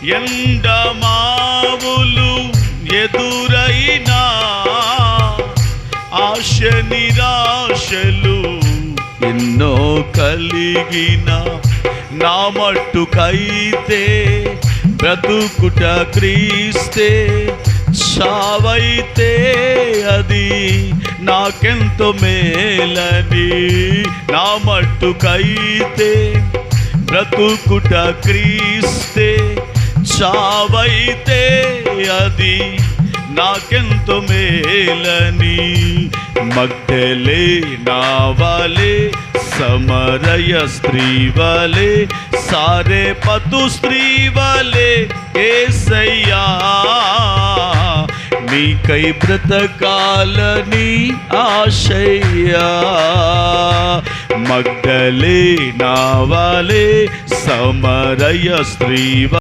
ఎండమావులు ఎదురైనా ఆశ నిరాశలు ఎన్నో కలిగిన నా మట్టుకైతే బ్రతుకుట క్రీస్తే, చావైతే అది నాకెంతో మేలని. నా మట్టుకైతే బ్రతుకుట క్రీస్తే, చావైతే అది నాకెంతో మేలని. మగ్దలేనా వాలే, సమరయ స్త్రీ వాలే, సారెపతు స్త్రీ వాలే యేసయ్యా నీకై బ్రతకాలని ఆశయ్యా. మగ్దలేనా వాలే, సమరయ స్త్రీ